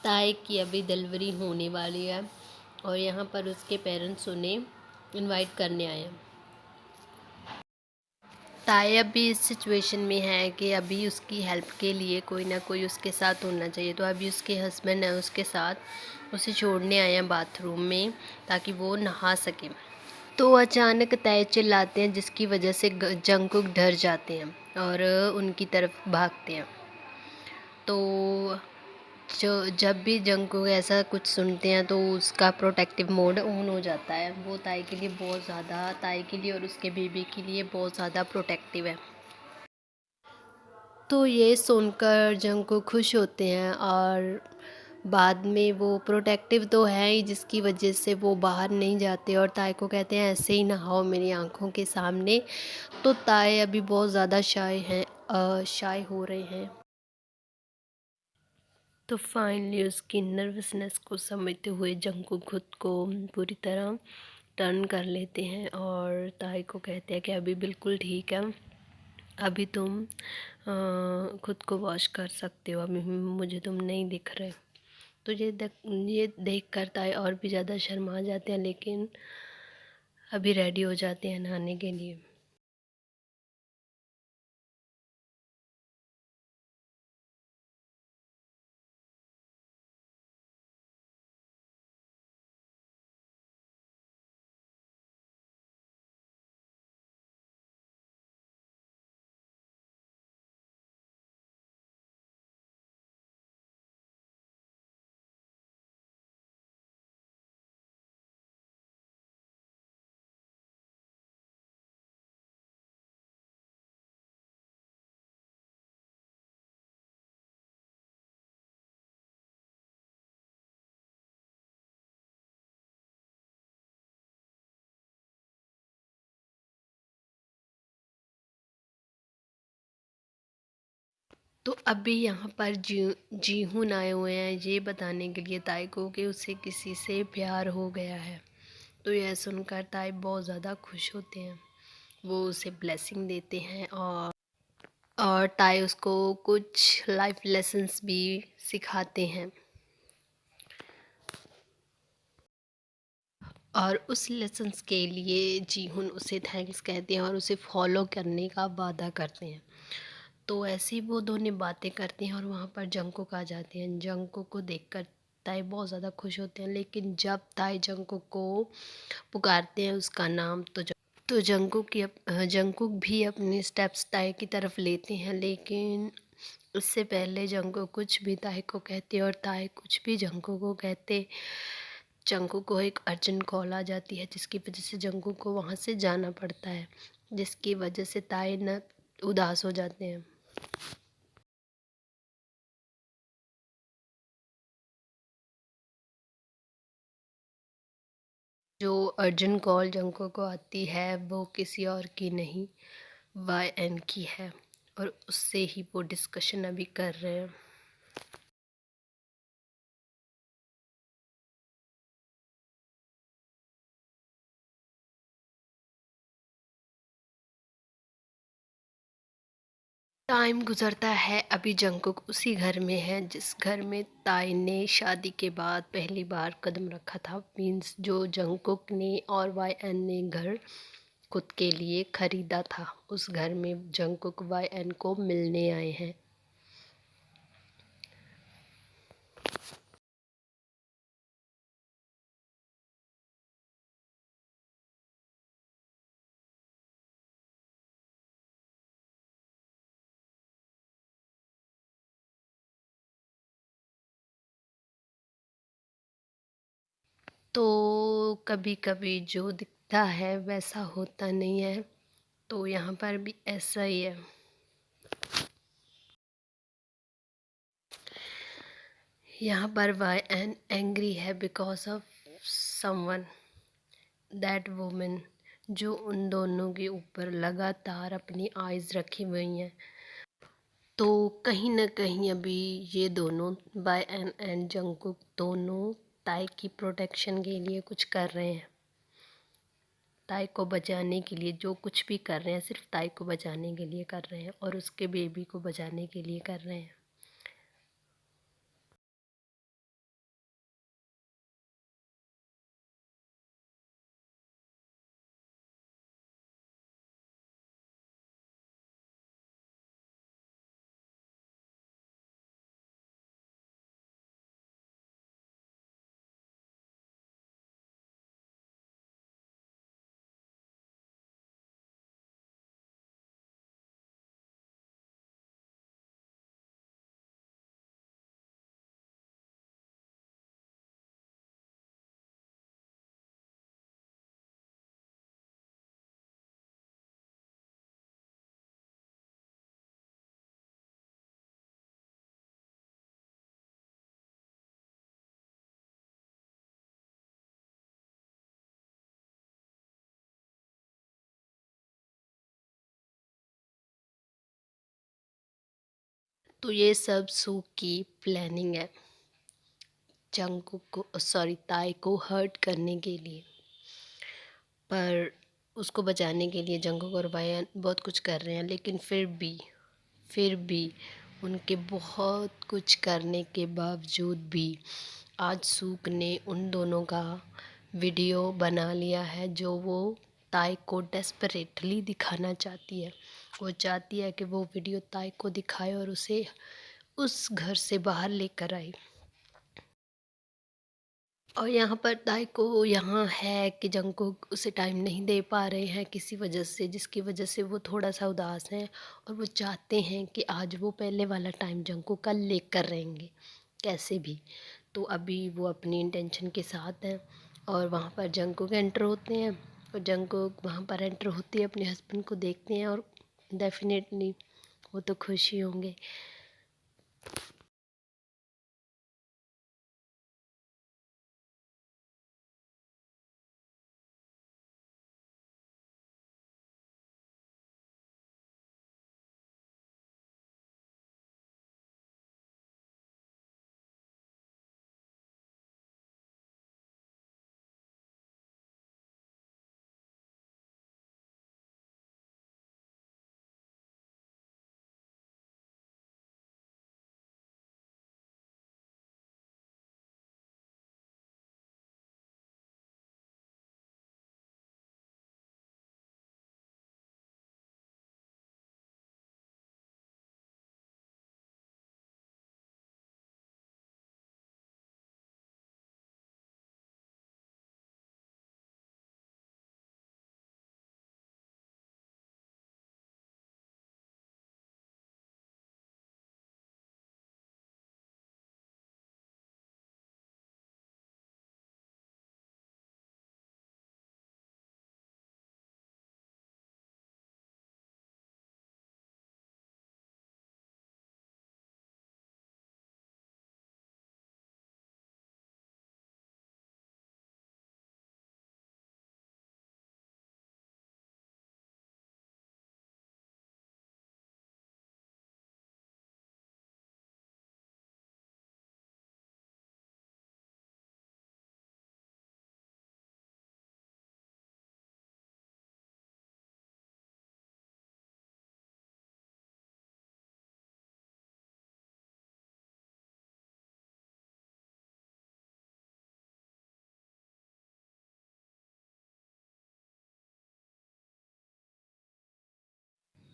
ताई की अभी डिलीवरी होने वाली है और यहाँ पर उसके पेरेंट्स उन्हें इनवाइट करने आए हैं। ताई अभी इस सिचुएशन में है कि अभी उसकी हेल्प के लिए कोई ना कोई उसके साथ होना चाहिए, तो अभी उसके हस्बैंड है उसके साथ उसे छोड़ने आए हैं बाथरूम में ताकि वो नहा सके। तो अचानक ताई चिल्लाते हैं जिसकी वजह से जंगकुक डर जाते हैं और उनकी तरफ भागते हैं। तो जब भी जंगकुक ऐसा कुछ सुनते हैं तो उसका प्रोटेक्टिव मोड ऑन हो जाता है। वो ताई के लिए बहुत ज़्यादा, ताई के लिए और उसके बेबी के लिए बहुत ज़्यादा प्रोटेक्टिव है। तो ये सुनकर जंगकुक खुश होते हैं और बाद में वो प्रोटेक्टिव तो है ही जिसकी वजह से वो बाहर नहीं जाते और ताई को कहते हैं ऐसे ही नहाओ मेरी आंखों के सामने। तो ताई अभी बहुत ज़्यादा शाय हो रहे हैं। तो फाइनली उसकी नर्वसनेस को समझते हुए जंगकुक खुद को पूरी तरह टर्न कर लेते हैं और ताई को कहते हैं कि अभी बिल्कुल ठीक है, अभी तुम खुद को वॉश कर सकते हो, अभी मुझे तुम नहीं दिख रहे। तो ये देख कर ताई और भी ज़्यादा शर्मा जाते हैं, लेकिन अभी रेडी हो जाते हैं नहाने के लिए। तो अभी यहाँ पर जीहून आए हुए हैं ये बताने के लिए ताई को कि उसे किसी से प्यार हो गया है। तो यह सुनकर ताई बहुत ज़्यादा खुश होते हैं, वो उसे ब्लेसिंग देते हैं और ताई उसको कुछ लाइफ लेसन्स भी सिखाते हैं और उस लेसन्स के लिए जीहुन उसे थैंक्स कहते हैं और उसे फॉलो करने का वादा करते हैं। तो ऐसे ही वो दोनों बातें करते हैं और वहाँ पर जंगकुक आ जाते हैं। जंगकुक को देखकर ताई बहुत ज़्यादा खुश होते हैं, लेकिन जब ताई जंगकुक को पुकारते हैं उसका नाम तो जंगकुक भी अपने स्टेप्स ताई की तरफ लेते हैं, लेकिन उससे पहले जंगकुक कुछ भी ताई को कहते और ताई कुछ भी जंगकुक को कहते। जंगकुक को एक अर्जेंट कॉल आ जाती है जिसकी वजह से जंगकुक को वहाँ से जाना पड़ता है, जिसकी वजह से ताई न उदास हो जाते हैं। जो अर्जेंट कॉल जंगकुक को आती है वो किसी और की नहीं, YN की है और उससे ही वो डिस्कशन अभी कर रहे हैं। टाइम गुजरता है, अभी जंगकुक उसी घर में है जिस घर में ताई ने शादी के बाद पहली बार कदम रखा था। मीन्स जो जंगकुक ने और YN ने घर खुद के लिए खरीदा था, उस घर में जंगकुक YN को मिलने आए हैं। तो कभी कभी जो दिखता है वैसा होता नहीं है, तो यहाँ पर भी ऐसा ही है। यहाँ पर YN एंग्री है because of someone, that women, जो उन दोनों के ऊपर लगातार अपनी आइज़ रखी हुई हैं। तो कहीं ना कहीं अभी ये दोनों YN एंड जंगकुक दोनों ताई की प्रोटेक्शन के लिए कुछ कर रहे हैं। ताई को बचाने के लिए जो कुछ भी कर रहे हैं सिर्फ ताई को बचाने के लिए कर रहे हैं और उसके बेबी को बचाने के लिए कर रहे हैं। तो ये सब सू की प्लानिंग है ताई को हर्ट करने के लिए। पर उसको बचाने के लिए जंगकुक और वायन बहुत कुछ कर रहे हैं, लेकिन फिर भी उनके बहुत कुछ करने के बावजूद भी आज सूक ने उन दोनों का वीडियो बना लिया है, जो वो ताई को डेस्परेटली दिखाना चाहती है। वो चाहती है कि वो वीडियो ताई को दिखाए और उसे उस घर से बाहर लेकर आए। और यहाँ पर ताई को यहाँ है कि जंगकुक उसे टाइम नहीं दे पा रहे हैं किसी वजह से, जिसकी वजह से वो थोड़ा सा उदास है और वो चाहते हैं कि आज वो पहले वाला टाइम जंगकुक का लेकर रहेंगे कैसे भी। तो अभी वो अपनी इंटेंशन के साथ हैं और वहाँ पर जंगकुक एंटर होते हैं और जंगकुक वहाँ पर एंटर होते हैं, अपने हस्बैंड को देखते हैं और डेफिनेटली वो तो खुश ही होंगे।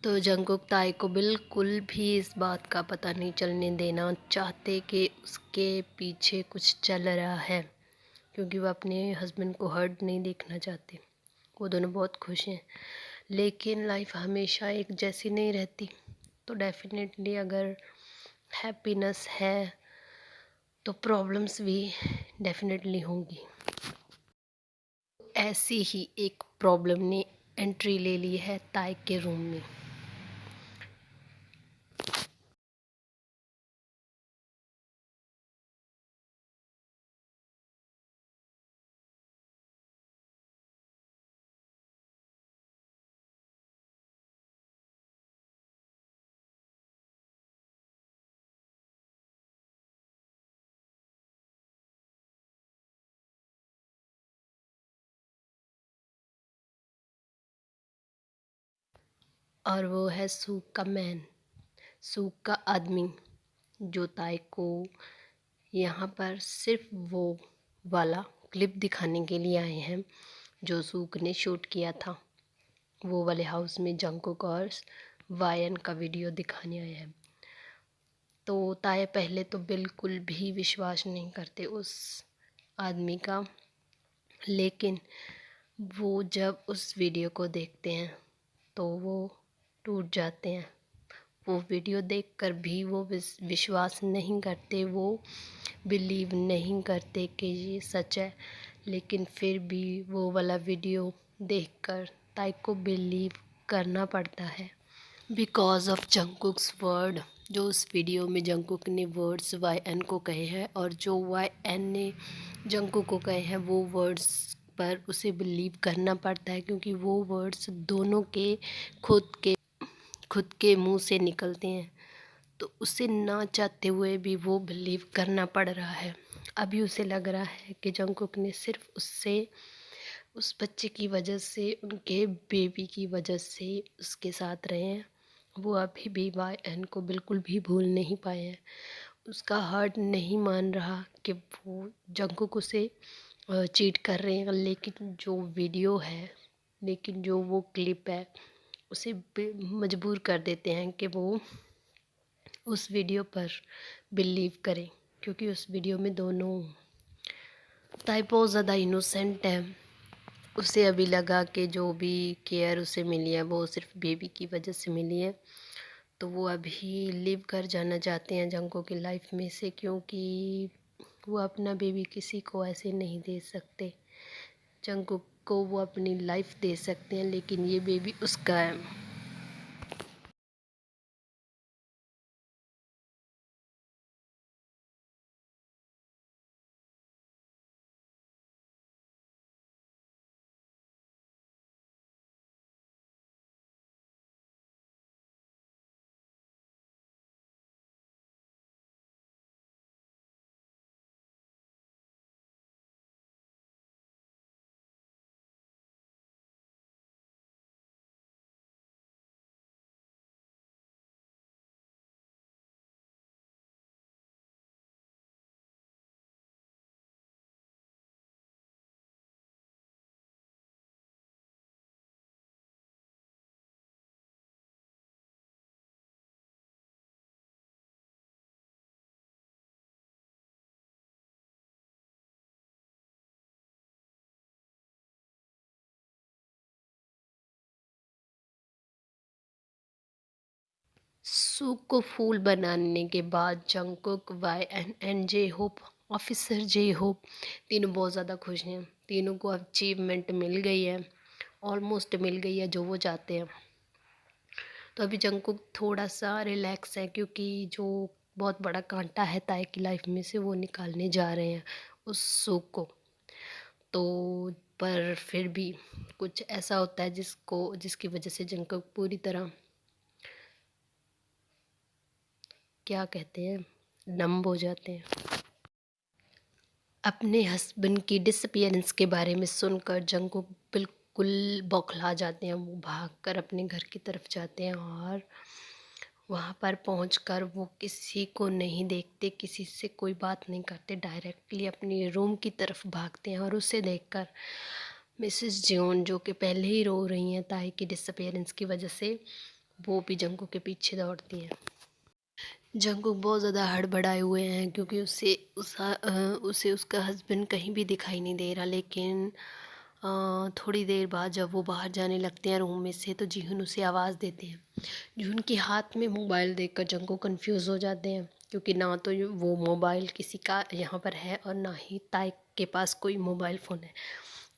तो जंगकुक ताई को बिल्कुल भी इस बात का पता नहीं चलने देना चाहते कि उसके पीछे कुछ चल रहा है, क्योंकि वो अपने हस्बैंड को हर्ट नहीं देखना चाहते। वो दोनों बहुत खुश हैं, लेकिन लाइफ हमेशा एक जैसी नहीं रहती। तो डेफिनेटली अगर हैप्पीनेस है तो प्रॉब्लम्स भी डेफिनेटली होंगी। ऐसी ही एक प्रॉब्लम ने एंट्री ले ली है ताई के रूम में। और वो है सूक का मैन, सूक का आदमी, जो ताई को यहाँ पर सिर्फ वो वाला क्लिप दिखाने के लिए आए हैं जो सूक ने शूट किया था। वो वाले हाउस में जंगकुक और वायन का वीडियो दिखाने आए हैं। तो ताई पहले तो बिल्कुल भी विश्वास नहीं करते उस आदमी का, लेकिन वो जब उस वीडियो को देखते हैं तो वो टूट जाते हैं। वो वीडियो देखकर भी वो विश्वास नहीं करते, वो बिलीव नहीं करते कि ये सच है, लेकिन फिर भी वो वाला वीडियो देखकर ताई को बिलीव करना पड़ता है बिकॉज ऑफ जंगकुक्स वर्ड। जो उस वीडियो में जंगकुक ने वर्ड्स वाई एन को कहे हैं और जो वाई एन ने जंगकुक को कहे हैं, वो वर्ड्स पर उसे बिलीव करना पड़ता है, क्योंकि वो वर्ड्स दोनों के खुद के मुंह से निकलते हैं। तो उसे ना चाहते हुए भी वो बिलीव करना पड़ रहा है। अभी उसे लग रहा है कि जंगकुक ने सिर्फ उससे, उस बच्चे की वजह से, उनके बेबी की वजह से उसके साथ रहे हैं। वो अभी भी YN को बिल्कुल भी भूल नहीं पाए हैं। उसका हार्ट नहीं मान रहा कि वो जंगकुक उसे चीट कर रहे हैं, लेकिन जो वो क्लिप है उसे मजबूर कर देते हैं कि वो उस वीडियो पर बिलीव करें, क्योंकि उस वीडियो में दोनों ताई बहुत ज़्यादा इनोसेंट है। उसे अभी लगा कि जो भी केयर उसे मिली है वो सिर्फ बेबी की वजह से मिली है। तो वो अभी लीव कर जाना चाहते हैं जंगकुक की लाइफ में से, क्योंकि वो अपना बेबी किसी को ऐसे नहीं दे सकते। जंगकुक को वो अपनी लाइफ दे सकते हैं, लेकिन ये बेबी उसका है। सूप को फूल बनाने के बाद Jungkook, YN and J Hope, officer J Hope, तीनों बहुत ज़्यादा खुश हैं। तीनों को अचीवमेंट मिल गई है, ऑलमोस्ट मिल गई है जो वो चाहते हैं। तो अभी जंगकुक थोड़ा सा रिलैक्स है, क्योंकि जो बहुत बड़ा कांटा है ताई की लाइफ में से वो निकालने जा रहे हैं उस सूप को। तो पर फिर भी कुछ ऐसा होता है जिसकी वजह से जंगकुक पूरी तरह, क्या कहते हैं, नंब हो जाते हैं। अपने हस्बैंड की डिसअपीयरेंस के बारे में सुनकर जंगकुक बिल्कुल बौखला जाते हैं। वो भागकर अपने घर की तरफ जाते हैं और वहाँ पर पहुँचकर वो किसी को नहीं देखते, किसी से कोई बात नहीं करते, डायरेक्टली अपनी रूम की तरफ भागते हैं। और उसे देखकर मिसेस जियोन, जो कि पहले ही रो रही हैं ताई की डिसअपीयरेंस की वजह से, वो भी जंगकुक के पीछे दौड़ती हैं। जंगकुक बहुत ज़्यादा हड़बड़ाए हुए हैं, क्योंकि उसे उसका हस्बैंड कहीं भी दिखाई नहीं दे रहा। लेकिन थोड़ी देर बाद जब वो बाहर जाने लगते हैं रूम में से, तो जीहुन उसे आवाज़ देते हैं। जीहुन के हाथ में मोबाइल देखकर जंगकुक कंफ्यूज हो जाते हैं, क्योंकि ना तो वो मोबाइल किसी का यहाँ पर है और ना ही ताई के पास कोई मोबाइल फ़ोन है।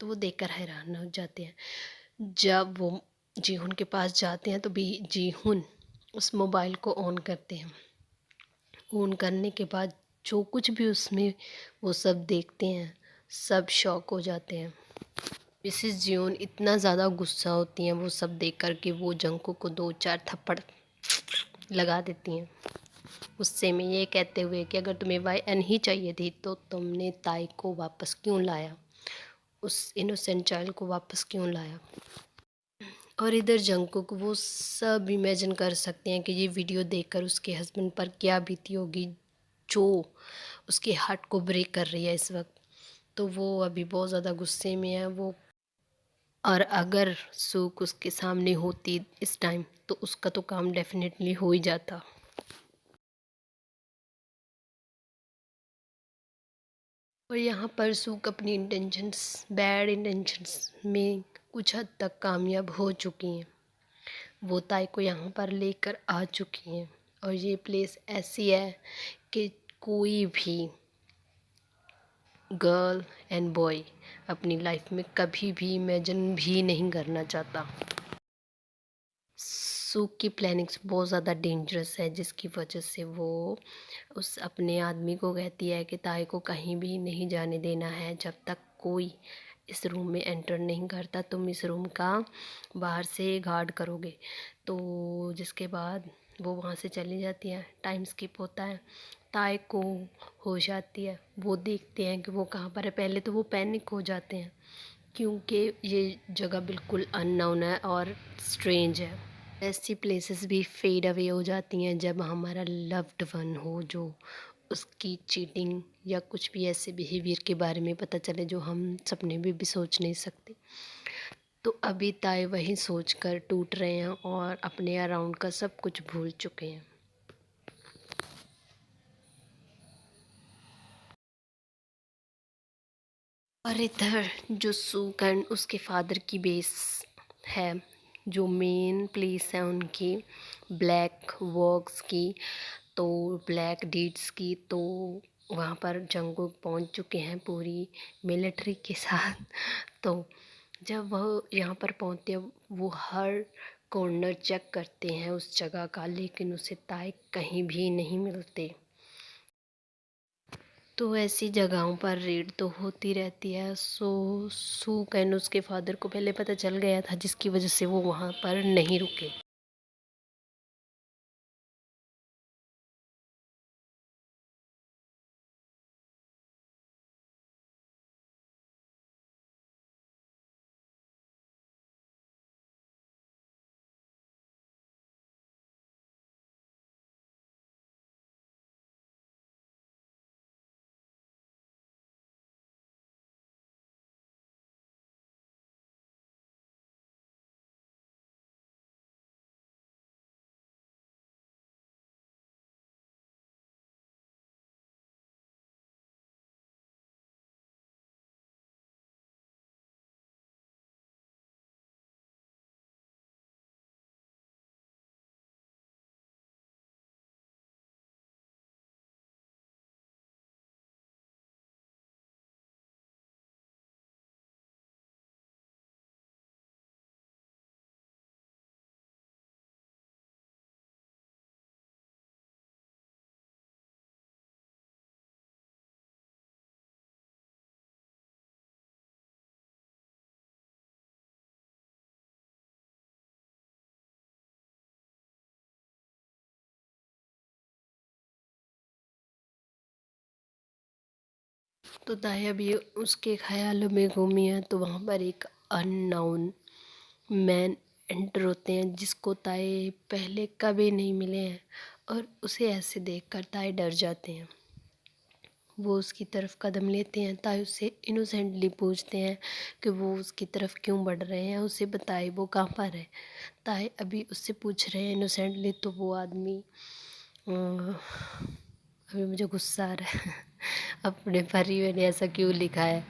तो वो देखकर हैरान हो जाते हैं। जब वो जीहुन के पास जाते हैं तो भी जीहुन उस मोबाइल को ऑन करते हैं। ऑन करने के बाद जो कुछ भी उसमें वो सब देखते हैं, सब शॉक हो जाते हैं। मिसेस जियोन इतना ज़्यादा गुस्सा होती हैं वो सब देख कर के वो जंगकुक को 2-4 थप्पड़ लगा देती हैं, गुस्से में ये कहते हुए कि अगर तुम्हें YN ही चाहिए थी तो तुमने ताई को वापस क्यों लाया, उस इनोसेंट चाइल्ड को वापस क्यों लाया। और इधर जंगकुक वो सब इमेजिन कर सकते हैं कि ये वीडियो देखकर उसके हस्बैंड पर क्या बीती होगी, जो उसके हार्ट को ब्रेक कर रही है इस वक्त। तो वो अभी बहुत ज़्यादा गुस्से में है वो। और अगर सूक उसके सामने होती इस टाइम, तो उसका तो काम डेफिनेटली हो ही जाता। और यहाँ पर सूक अपनी इंटेंशंस, बैड इंटेंशंस में कुछ हद तक कामयाब हो चुकी हैं। वो ताई को यहाँ पर लेकर आ चुकी हैं, और ये प्लेस ऐसी है कि कोई भी गर्ल एंड बॉय अपनी लाइफ में कभी भी इमेजिन भी नहीं करना चाहता। सूक की प्लानिंग्स बहुत ज़्यादा डेंजरस है, जिसकी वजह से वो उस अपने आदमी को कहती है कि ताई को कहीं भी नहीं जाने देना है जब तक कोई इस रूम में एंटर नहीं करता। तुम इस रूम का बाहर से गार्ड करोगे। तो जिसके बाद वो वहाँ से चली जाती है। टाइम स्किप होता है, ताए को होश आती है, वो देखते हैं कि वो कहाँ पर है। पहले तो वो पैनिक हो जाते हैं क्योंकि ये जगह बिल्कुल अननोन है और स्ट्रेंज है। ऐसी प्लेसेस भी फेड अवे हो जाती हैं जब हमारा लव्ड वन हो, जो उसकी चीटिंग या कुछ भी ऐसे बिहेवियर के बारे में पता चले जो हम सपने में भी सोच नहीं सकते। तो अभी ताए वही सोच कर टूट रहे हैं और अपने अराउंड का सब कुछ भूल चुके हैं। और इधर जो सूक एंड उसके फादर की बेस है, जो मेन प्लेस है उनकी ब्लैक वर्क्स की, तो ब्लैक डीड्स की, तो वहाँ पर जंगकुक पहुँच चुके हैं पूरी मिलिट्री के साथ। तो जब वह यहाँ पर पहुँचते हैं, वो हर कॉर्नर चेक करते हैं उस जगह का, लेकिन उसे ताए कहीं भी नहीं मिलते। तो ऐसी जगहों पर रेड तो होती रहती है। सू कैन उसके फादर को पहले पता चल गया था, जिसकी वजह से वो वहाँ पर नहीं रुके। तो दाया भी उसके ख्यालों में घूमी है, तो वहाँ पर एक अननोन मैन एंटर होते हैं, जिसको ताए पहले कभी नहीं मिले हैं, और उसे ऐसे देखकर ताए डर जाते हैं। वो उसकी तरफ कदम लेते हैं, ताए उससे इनोसेंटली पूछते हैं कि वो उसकी तरफ क्यों बढ़ रहे हैं, उसे बताए वो कहाँ पर है। ताए अभी उससे पूछ रहे हैं इनोसेंटली, तो वो आदमी अभी मुझे गुस्सा आ रहा है अपने परी मैंने ऐसा क्यों लिखा है।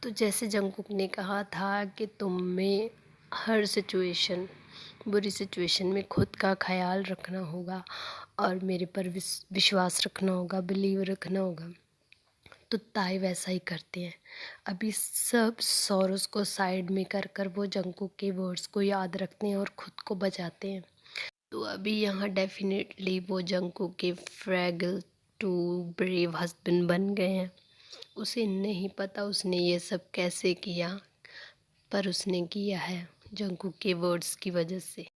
तो जैसे जंगकुक ने कहा था कि तुम में हर सिचुएशन, बुरी सिचुएशन में खुद का ख्याल रखना होगा और मेरे पर विश्वास रखना होगा, बिलीव रखना होगा। तो ताई वैसा ही करते हैं। अभी सब सॉरोस को साइड में कर कर वो जंगकुक के वर्ड्स को याद रखते हैं और खुद को बचाते हैं। तो अभी यहाँ डेफिनेटली वो जंगकुक के फ्रैगल टू ब्रेव हस्बैंड बन गए हैं। उसे नहीं पता उसने ये सब कैसे किया, पर उसने किया है जंगकुक के वर्ड्स की वजह से।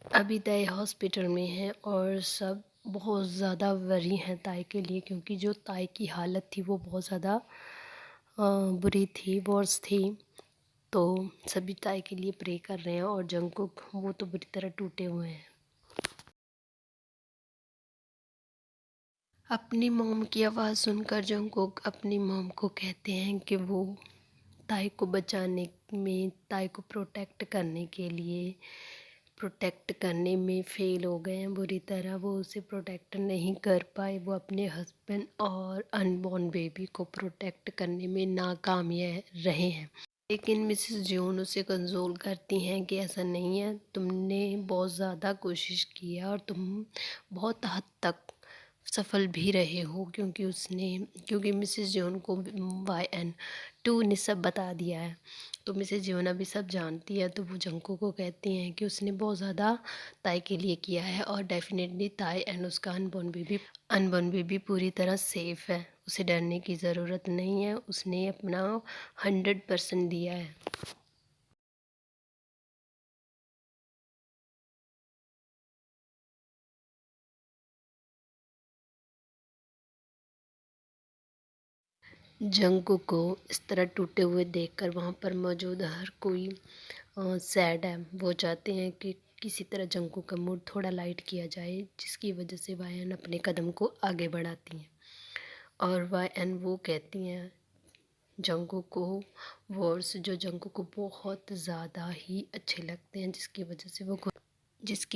अभी ताई हॉस्पिटल में है और सब बहुत ज़्यादा वरी हैं ताई के लिए, क्योंकि जो ताई की हालत थी वो बहुत ज़्यादा बुरी थी, वर्स थी। तो सभी ताई के लिए प्रे कर रहे हैं, और जंगकुक वो तो बुरी तरह टूटे हुए हैं। अपनी मॉम की आवाज़ सुनकर जंगकुक अपनी मॉम को कहते हैं कि वो ताई को बचाने में, ताई को प्रोटेक्ट करने में फ़ेल हो गए हैं बुरी तरह। वो उसे प्रोटेक्ट नहीं कर पाए, वो अपने हस्बैंड और अनबॉर्न बेबी को प्रोटेक्ट करने में नाकामयाब रहे हैं। लेकिन मिसेस जॉन उसे कंसोल करती हैं कि ऐसा नहीं है, तुमने बहुत ज़्यादा कोशिश की है और तुम बहुत हद तक सफल भी रहे हो, क्योंकि मिसेस जॉन को YN2 ने सब बता दिया है। तो मिसेस जॉन अभी सब जानती है, तो वो जंको को कहती हैं कि उसने बहुत ज़्यादा ताई के लिए किया है, और डेफिनेटली ताई एंड उसका अनबॉर्न बेबी पूरी तरह सेफ़ है। उसे डरने की ज़रूरत नहीं है, उसने अपना 100% दिया है। जंगकुक को इस तरह टूटे हुए देखकर वहाँ पर मौजूद हर कोई सैड है। वो चाहते हैं कि किसी तरह जंगकुक का मूड थोड़ा लाइट किया जाए, जिसकी वजह से वायन अपने कदम को आगे बढ़ाती हैं, और वायन वो कहती हैं जंगकुक को वर्ड्स जो जंगकुक को बहुत ज़्यादा ही अच्छे लगते हैं, जिसकी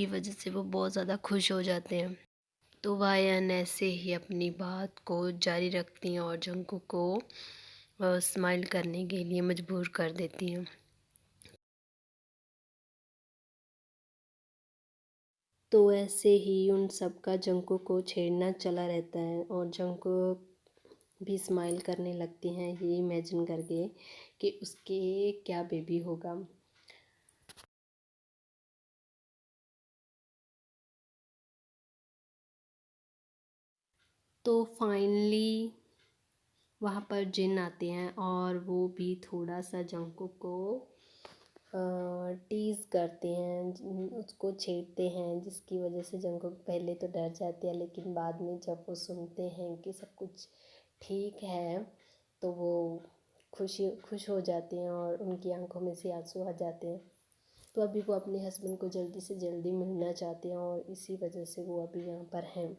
वजह से वो बहुत ज़्यादा खुश हो जाते हैं। तो वायन ऐसे ही अपनी बात को जारी रखती हैं और जंगकुक को स्माइल करने के लिए मजबूर कर देती हैं। तो ऐसे ही उन सब का जंगकुक को छेड़ना चला रहता है, और जंगकुक भी स्माइल करने लगती हैं ये इमेजिन करके कि उसके क्या बेबी होगा। तो फाइनली वहाँ पर जिन आते हैं, और वो भी थोड़ा सा जंगकुक को टीज़ करते हैं, उसको छेड़ते हैं, जिसकी वजह से जंगकुक पहले तो डर जाते हैं, लेकिन बाद में जब वो सुनते हैं कि सब कुछ ठीक है, तो वो खुश हो जाते हैं और उनकी आंखों में से आंसू आ जाते हैं। तो अभी वो अपने हस्बैंड को जल्दी से जल्दी मिलना चाहते हैं, और इसी वजह से वो अभी यहाँ पर हैं।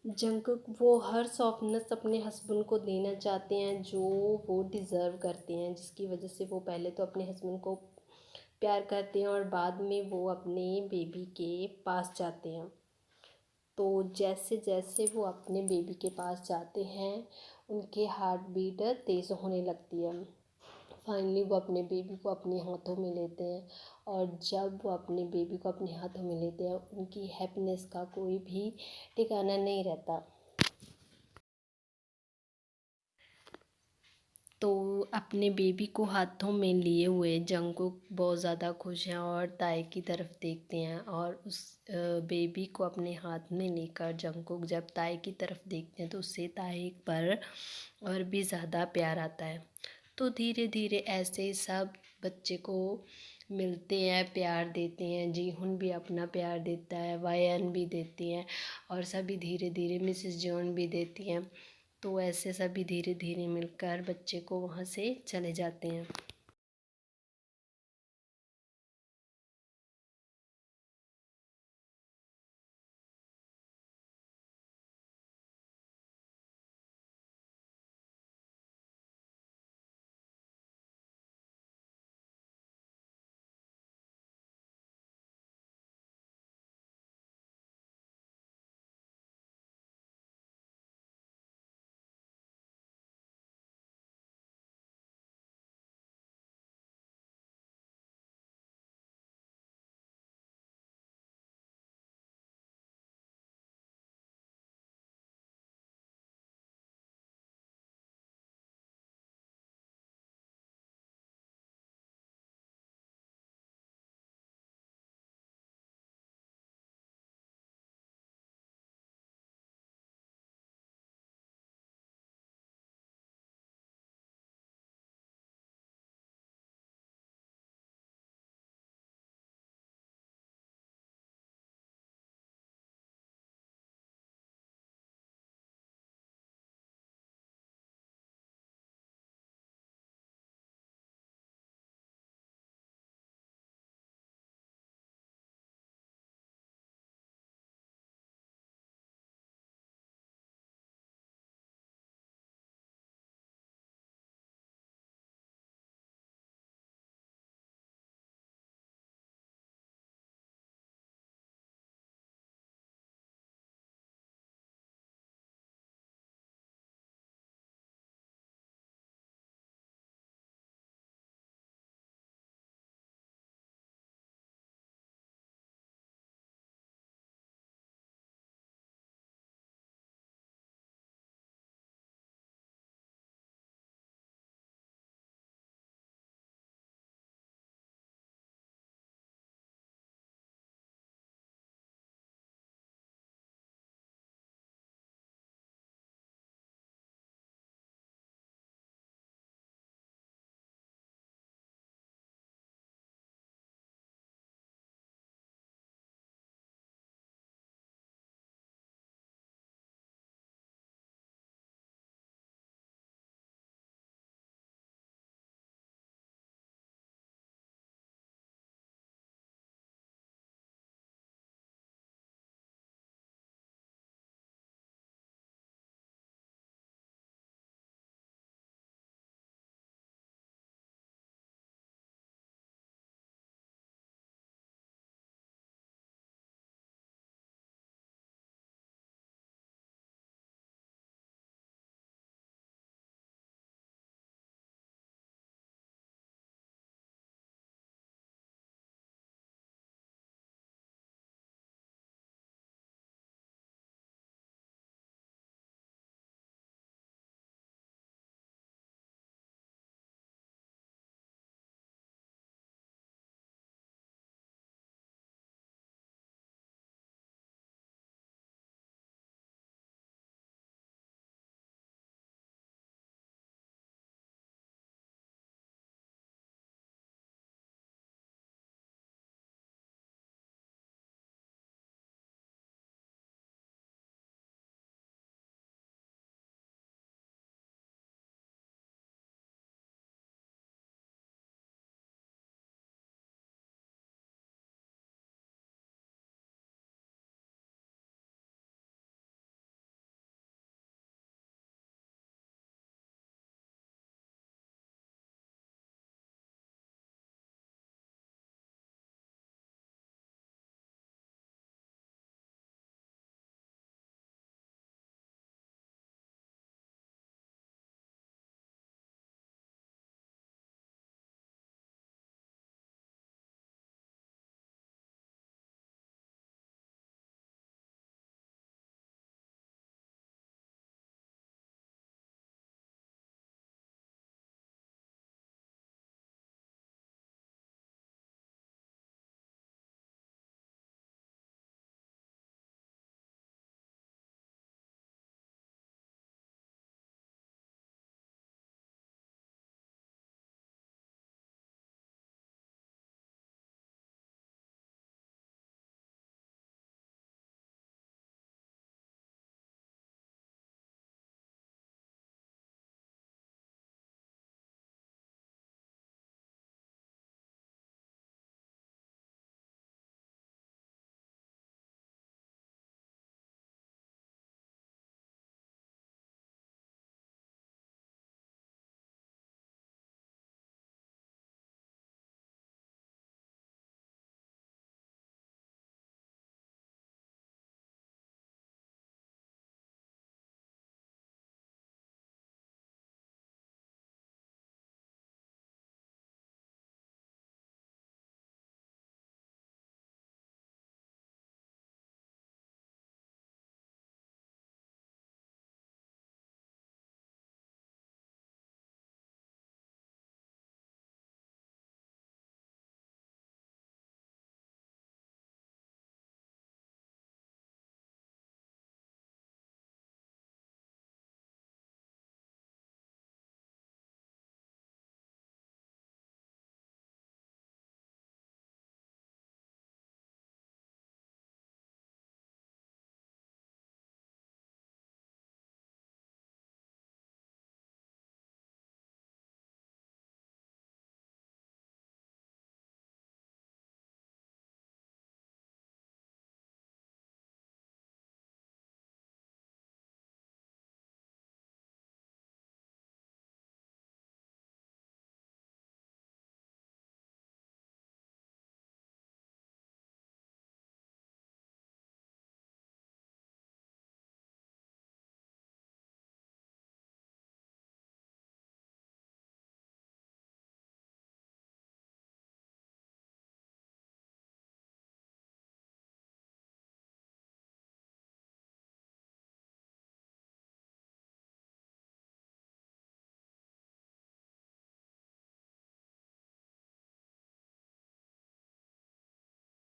जंगकुक वो हर सॉफ्टनेस अपने हस्बैंड को देना चाहते हैं जो वो डिज़र्व करते हैं, जिसकी वजह से वो पहले तो अपने हस्बैंड को प्यार करते हैं, और बाद में वो अपने बेबी के पास जाते हैं। तो जैसे जैसे वो अपने बेबी के पास जाते हैं, उनके हार्ट बीट तेज़ होने लगती है। फाइनली वो अपने बेबी को अपने हाथों में लेते हैं, और जब वो अपने बेबी को अपने हाथों में लेते हैं, उनकी हैप्पीनेस का कोई भी ठिकाना नहीं रहता। तो अपने बेबी को हाथों में लिए हुए जंगकुक बहुत ज़्यादा खुश हैं, और ताई की तरफ देखते हैं, और उस बेबी को अपने हाथ में लेकर जंगकुक जब ताई की तरफ देखते हैं, तो उससे ताई पर और भी ज़्यादा प्यार आता है। तो धीरे धीरे ऐसे सब बच्चे को मिलते हैं, प्यार देते हैं, जीहुन भी अपना प्यार देता है, वायन भी देती हैं, और सभी धीरे धीरे मिसेस जॉन भी देती हैं। तो ऐसे सभी धीरे धीरे मिलकर बच्चे को वहाँ से चले जाते हैं।